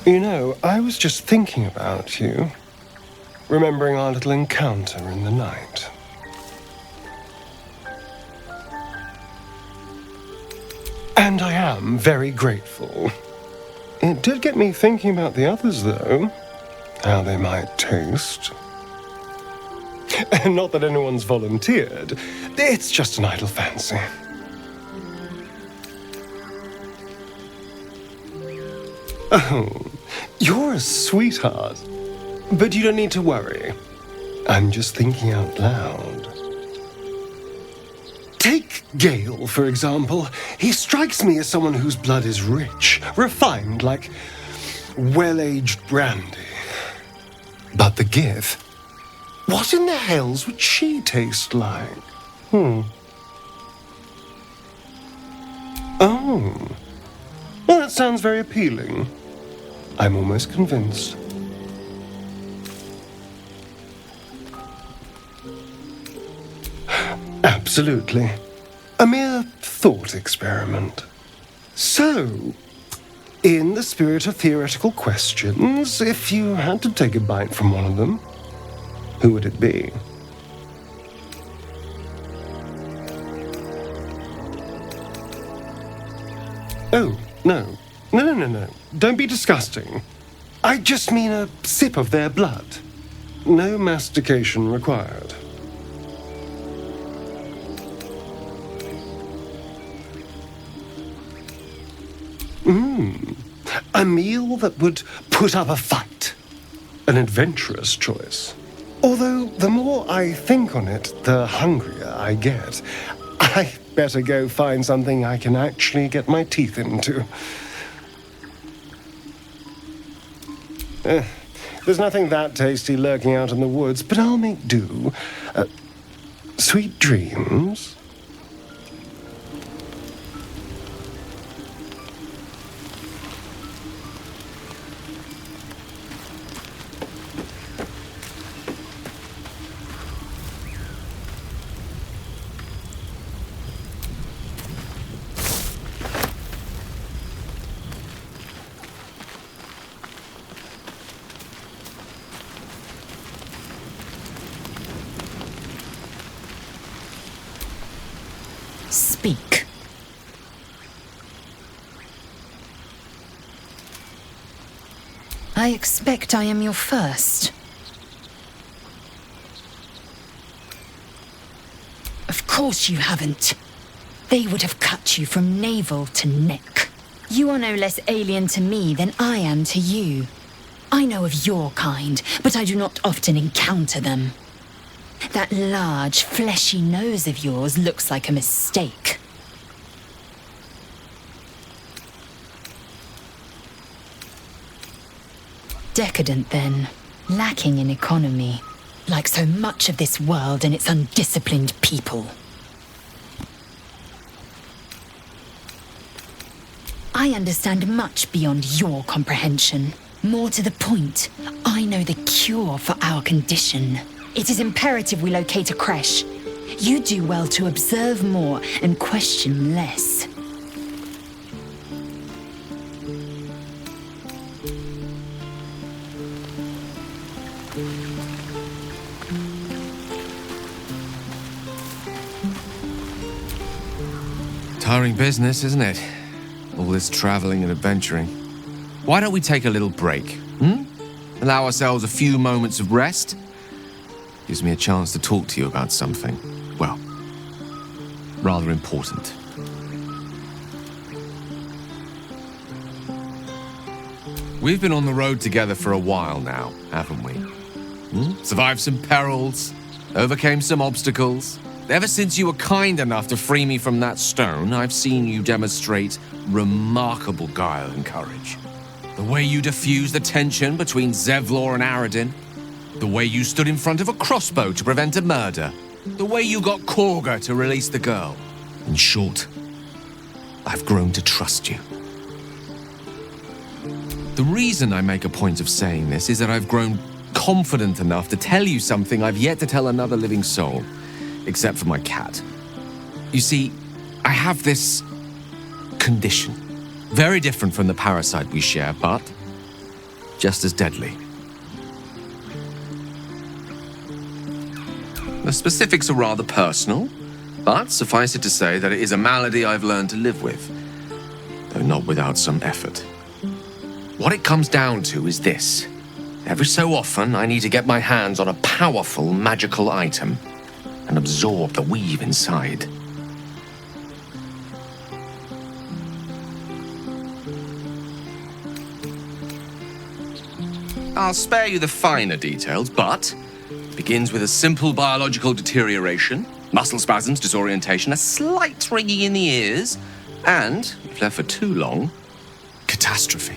You know, I was just thinking about you, remembering our little encounter in the night. And I am very grateful. It did get me thinking about the others, though, how they might taste. Not that anyone's volunteered, it's just an idle fancy. Oh, you're a sweetheart. But you don't need to worry. I'm just thinking out loud. Take Gale, for example. He strikes me as someone whose blood is rich, refined, like well-aged brandy. But the Gith? What in the hells would she taste like? Oh. Well, that sounds very appealing. I'm almost convinced. Absolutely. A mere thought experiment. So, in the spirit of theoretical questions, if you had to take a bite from one of them, who would it be? Oh, no. No. Don't be disgusting. I just mean a sip of their blood. No mastication required. A meal that would put up a fight. An adventurous choice. Although, the more I think on it, the hungrier I get. I better go find something I can actually get my teeth into. There's nothing that tasty lurking out in the woods, but I'll make do. Sweet dreams. Speak. I expect I am your first. Of course you haven't. They would have cut you from navel to neck. You are no less alien to me than I am to you. I know of your kind, but I do not often encounter them. That large, fleshy nose of yours looks like a mistake. Decadent, then. Lacking in economy. Like so much of this world and its undisciplined people. I understand much beyond your comprehension. More to the point, I know the cure for our condition. It is imperative we locate a creche. You do well to observe more and question less. Tiring business, isn't it? All this traveling and adventuring. Why don't we take a little break, Allow ourselves a few moments of rest? Gives me a chance to talk to you about something, well, rather important. We've been on the road together for a while now, haven't we? Survived some perils, overcame some obstacles. Ever since you were kind enough to free me from that stone, I've seen you demonstrate remarkable guile and courage. The way you diffused the tension between Zevlor and Aradin. The way you stood in front of a crossbow to prevent a murder. The way you got Korga to release the girl. In short, I've grown to trust you. The reason I make a point of saying this is that I've grown confident enough to tell you something I've yet to tell another living soul, except for my cat. You see, I have this condition. Very different from the parasite we share, but just as deadly. The specifics are rather personal, but suffice it to say that it is a malady I've learned to live with, though not without some effort. What it comes down to is this. Every so often, I need to get my hands on a powerful magical item and absorb the weave inside. I'll spare you the finer details, but it begins with a simple biological deterioration, muscle spasms, disorientation, a slight ringing in the ears, and, if left for too long, catastrophe.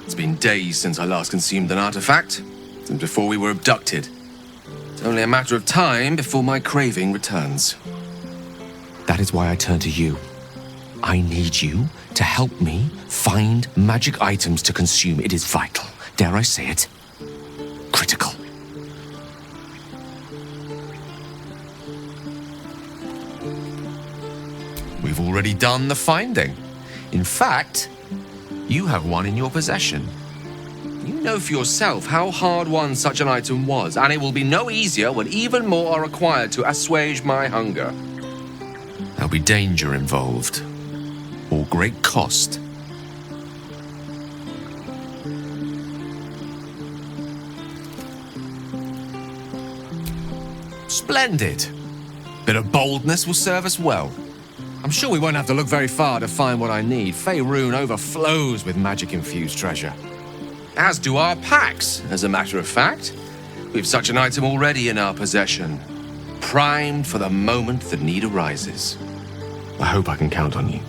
It's been days since I last consumed an artifact, since before we were abducted. It's only a matter of time before my craving returns. That is why I turn to you. I need you to help me find magic items to consume. It is vital. Dare I say it? Critical. We've already done the finding. In fact, you have one in your possession. You know for yourself how hard-won such an item was, and it will be no easier when even more are required to assuage my hunger. There'll be danger involved, or great cost. Splendid. Bit of boldness will serve us well. I'm sure we won't have to look very far to find what I need. Faerun overflows with magic-infused treasure. As do our packs, as a matter of fact. We've such an item already in our possession. Primed for the moment the need arises. I hope I can count on you.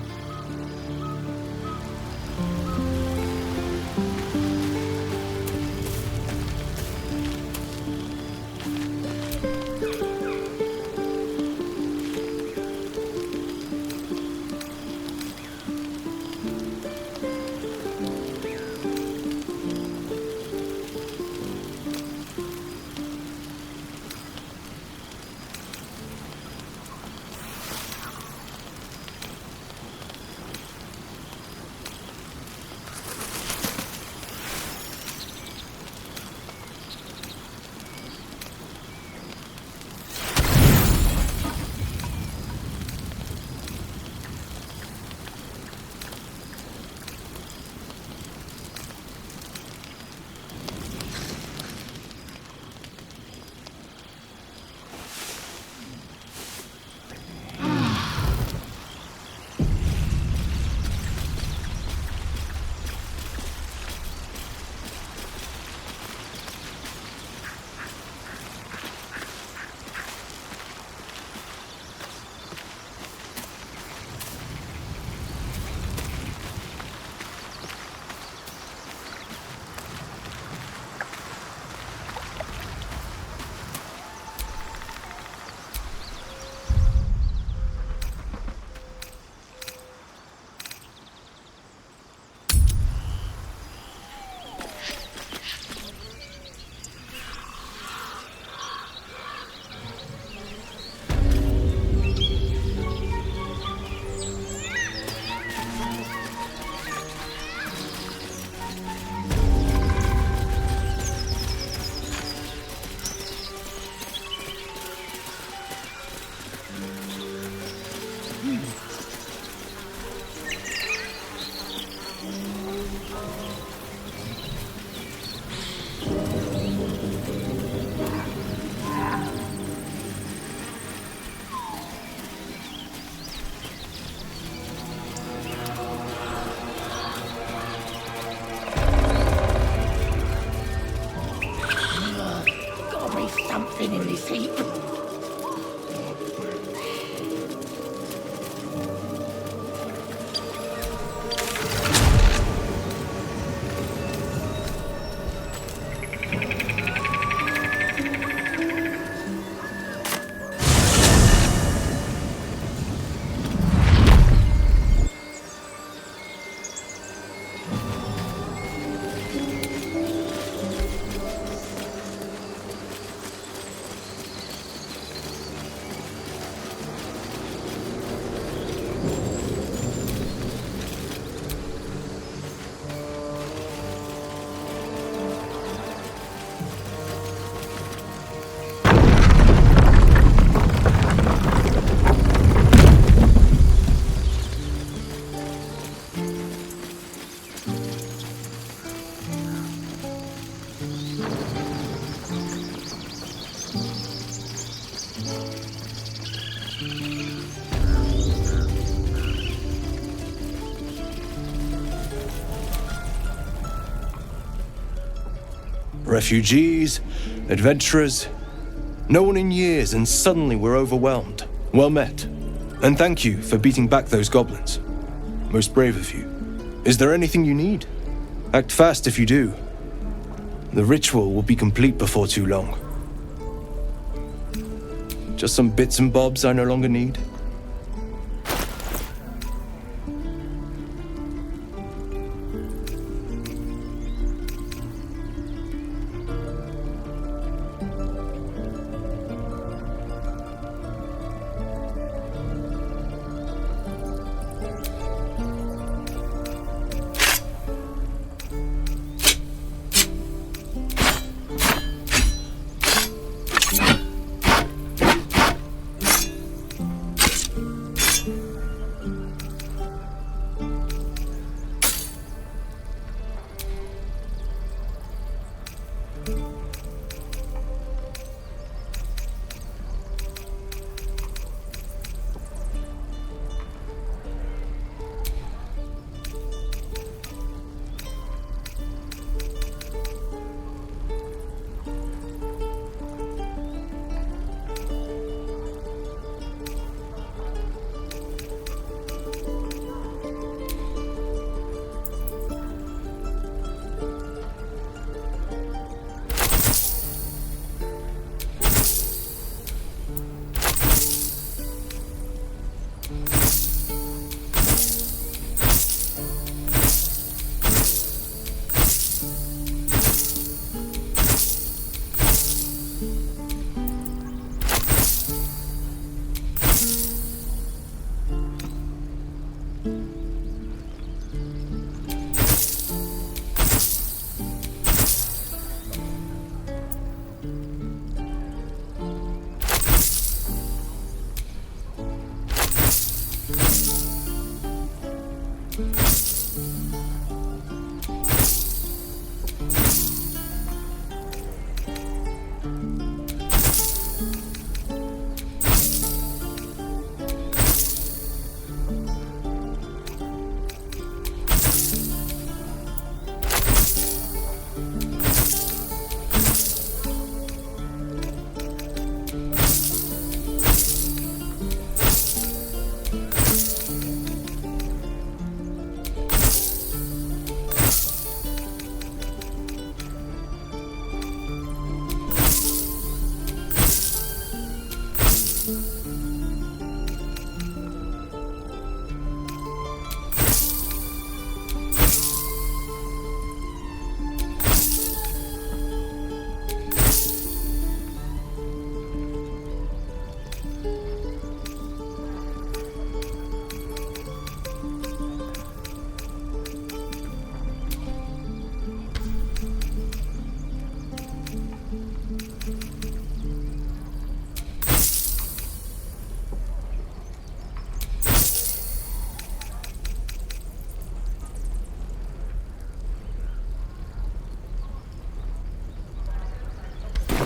Something in this heap. Refugees, adventurers, no one in years, and suddenly we're overwhelmed. Well met. And thank you for beating back those goblins. Most brave of you. Is there anything you need? Act fast if you do. The ritual will be complete before too long. Just some bits and bobs I no longer need.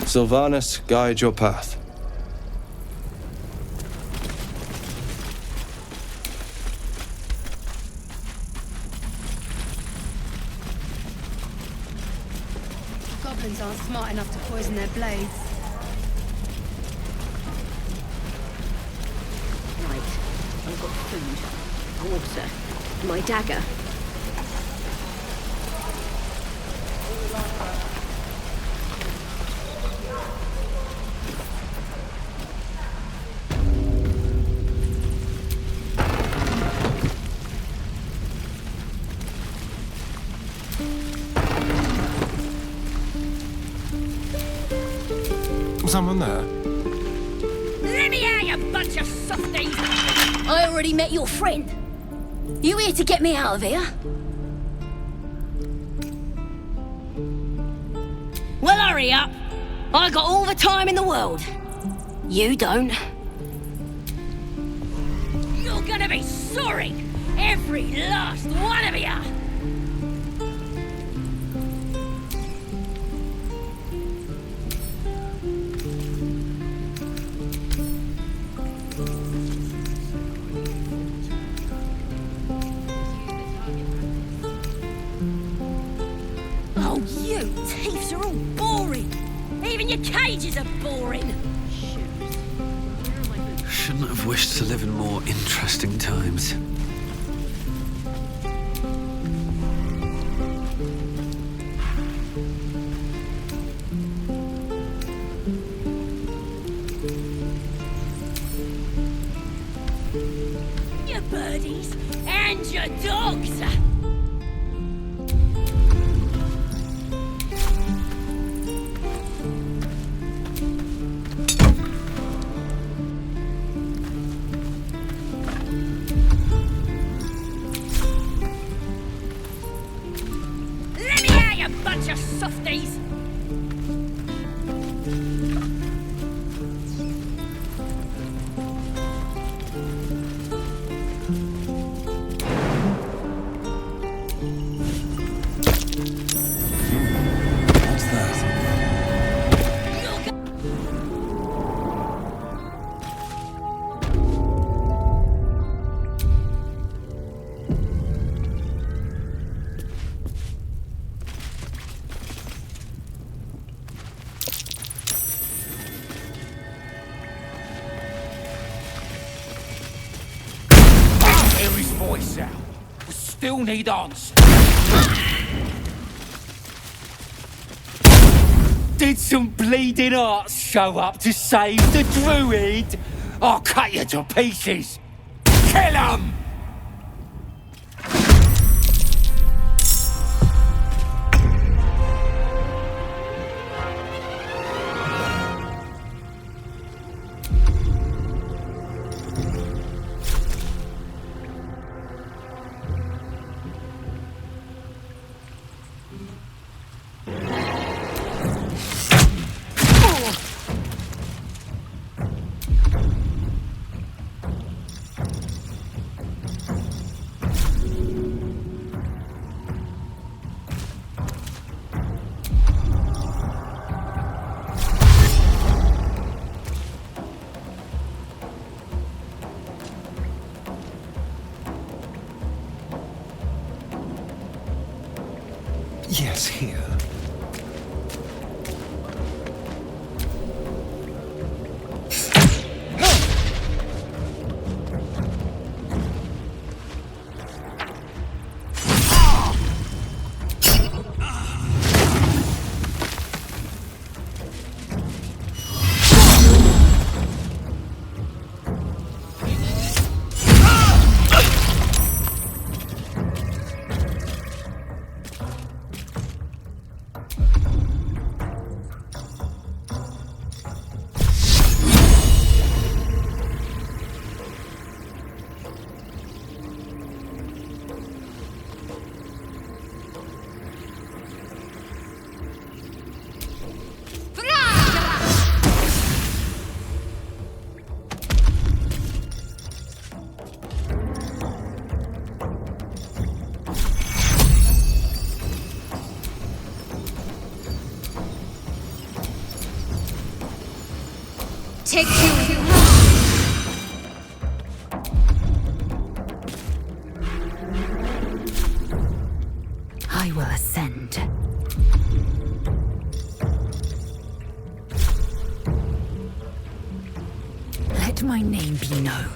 Sylvanus, guide your path. Goblins aren't smart enough to poison their blades. Right. I've got food, water, my dagger. Someone there? Let me out, you bunch of softies! I already met your friend. You here to get me out of here? Well, hurry up. I got all the time in the world. You don't. You're gonna be sorry, every last one of you! motifs are all boring. Even your cages are boring. Shouldn't have wished to live in more interesting times. Your birdies and your dogs. Let me out, you bunch of softies! What's that? Hear his voice out. We still need answers. Did some bleeding arts show up to save the druid? I'll cut you to pieces. Kill 'em! Yes, here. Take two. I will ascend. Let my name be known.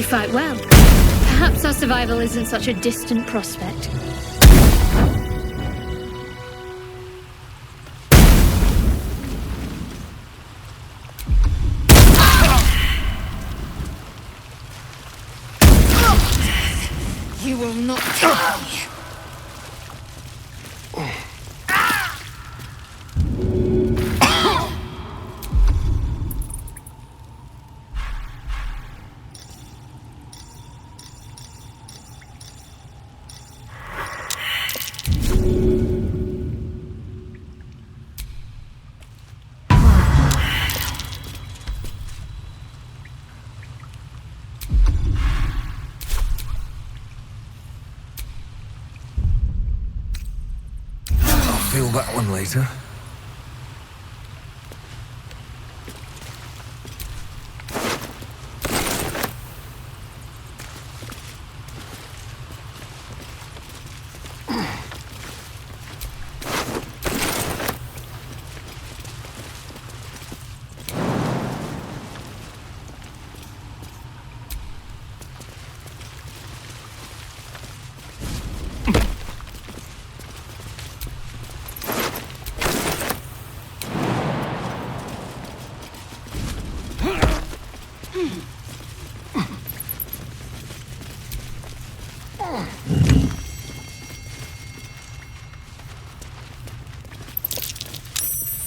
We fight well. Perhaps our survival isn't such a distant prospect. You will not kill me. Feel that one later.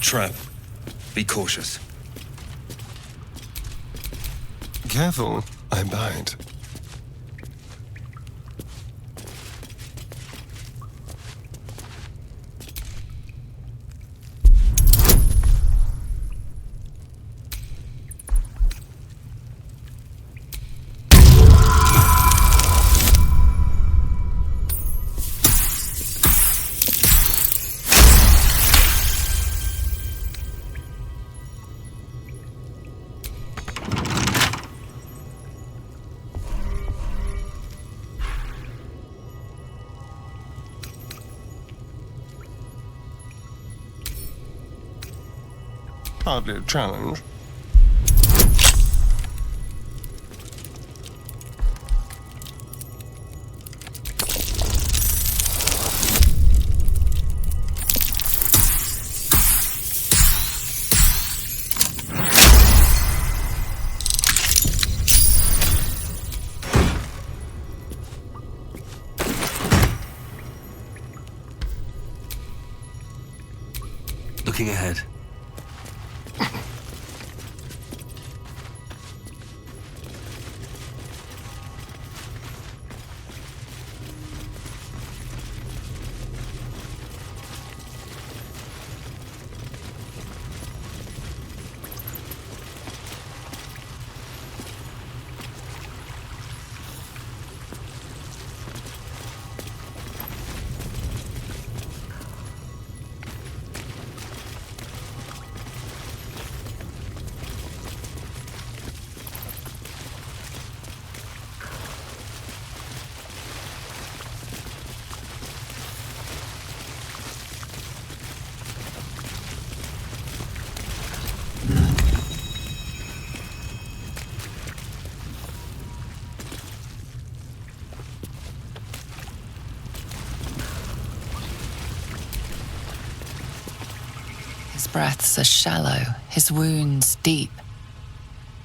Trap. Be cautious. Careful, I bite. Hardly a challenge. Looking ahead. His breaths are shallow, his wounds deep.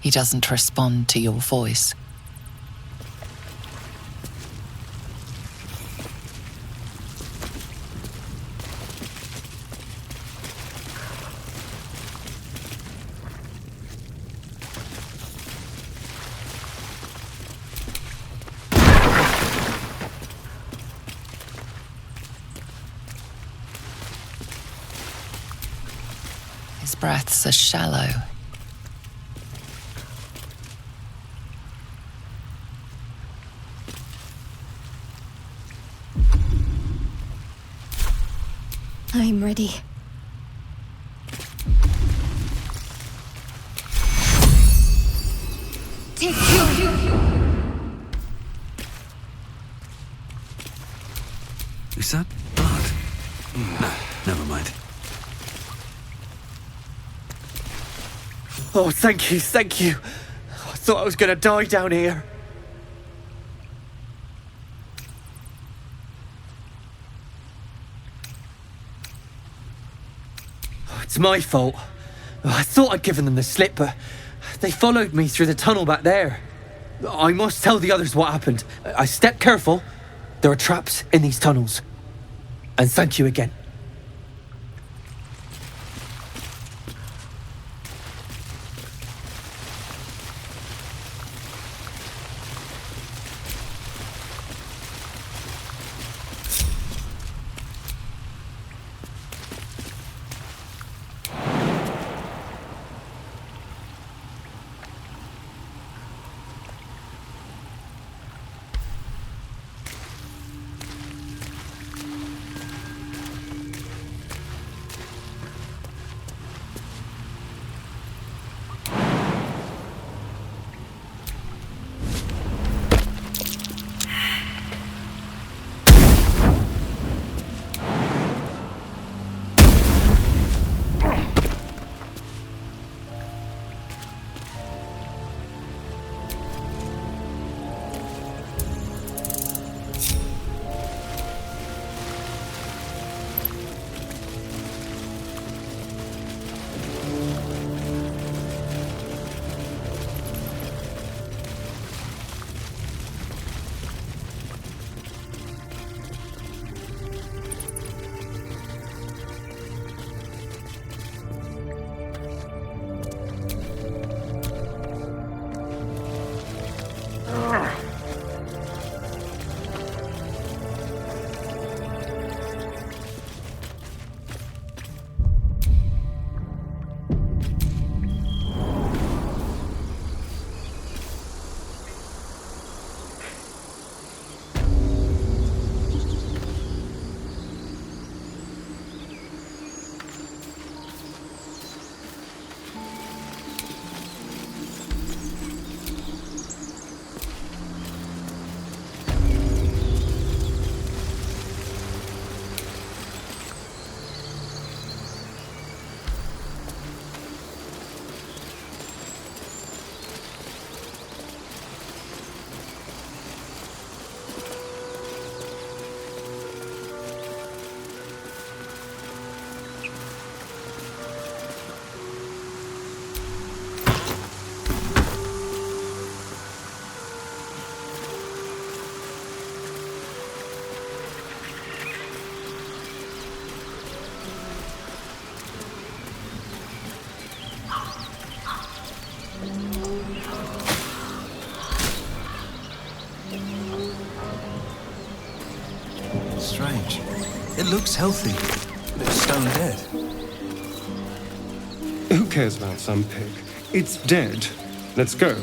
He doesn't respond to your voice. His breaths are shallow. I'm ready. Take Is that blood? No, never mind. Oh, thank you, thank you. I thought I was gonna die down here. It's my fault. I thought I'd given them the slip, but they followed me through the tunnel back there. I must tell the others what happened. I stepped careful. There are traps in these tunnels. And thank you again. Strange. It looks healthy, but it's stone dead. Who cares about some pig? It's dead. Let's go.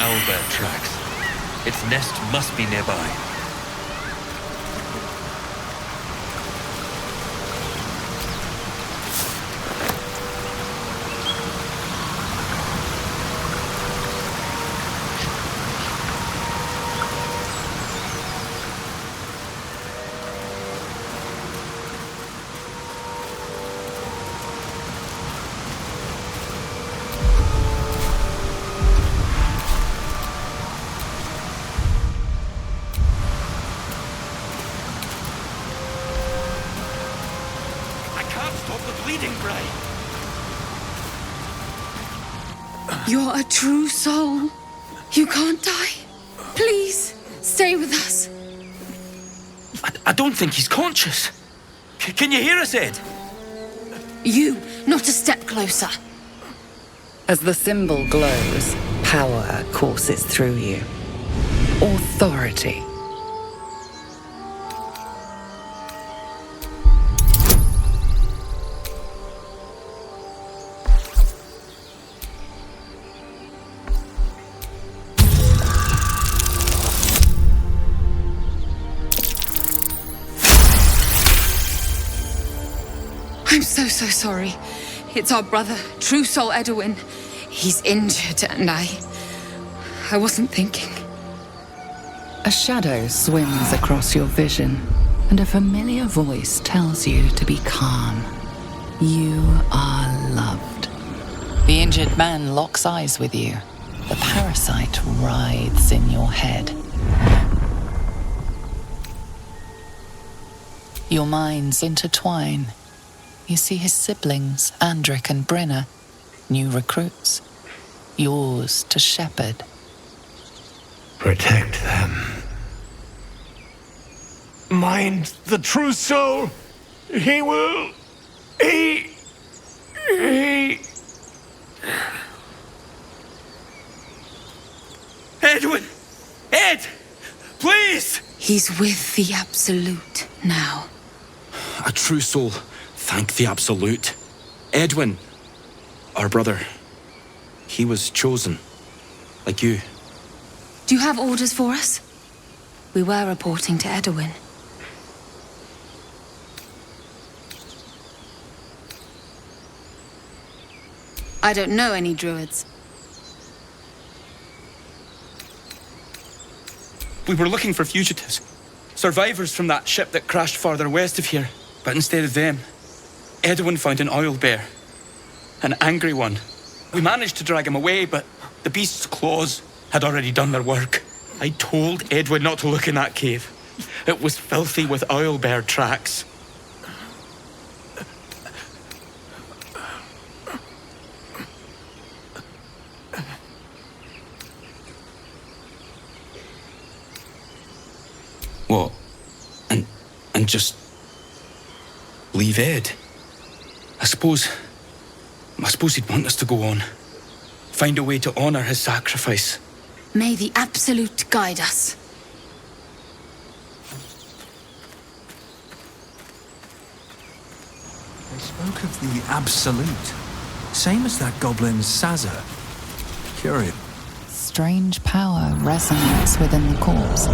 Owlbear tracks. Its nest must be nearby. You're a true soul. You can't die. Please, stay with us. I don't think he's conscious. Can you hear us, Ed? You, not a step closer. As the symbol glows, power courses through you. Authority. I'm so sorry. It's our brother, True Soul Edwin. He's injured, and I wasn't thinking. A shadow swims across your vision, and a familiar voice tells you to be calm. You are loved. The injured man locks eyes with you. The parasite writhes in your head. Your minds intertwine. You see his siblings, Andric and Brenna, new recruits, yours to shepherd. Protect them. Mind the true soul. He will... He... Edwin! Ed! Please! He's with the Absolute now. A true soul. Thank the Absolute. Edwin, our brother, he was chosen. Like you. Do you have orders for us? We were reporting to Edwin. I don't know any druids. We were looking for fugitives. Survivors from that ship that crashed farther west of here. But instead of them, Edwin found an oil bear. An angry one. We managed to drag him away, but the beast's claws had already done their work. I told Edwin not to look in that cave. It was filthy with oil bear tracks. What? And just... leave Ed? I suppose he'd want us to go on. Find a way to honor his sacrifice. May the Absolute guide us. They spoke of the Absolute. Same as that goblin's Sazza. Curious. Strange power resonates within the corpse.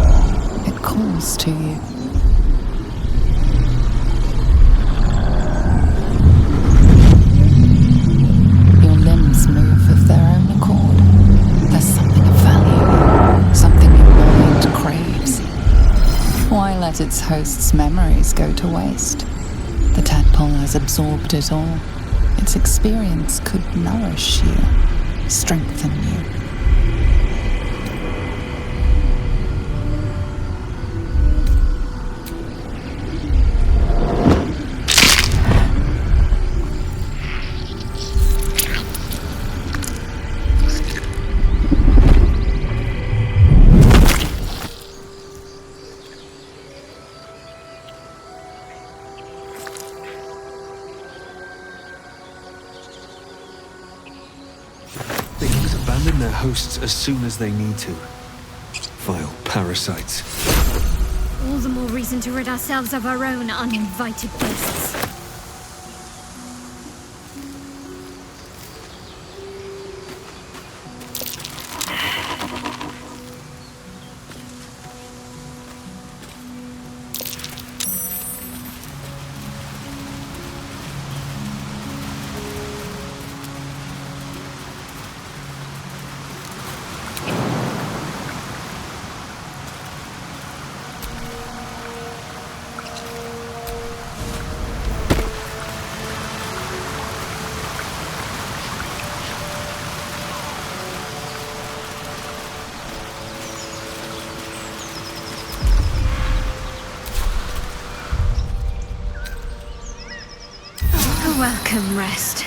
It calls to you. Your limbs move of their own accord. There's something of value, something your mind craves. Why let its host's memories go to waste? The tadpole has absorbed it all. Its experience could nourish you, strengthen you. Things abandon their hosts as soon as they need to. Vile parasites. All the more reason to rid ourselves of our own uninvited guests. Welcome, rest.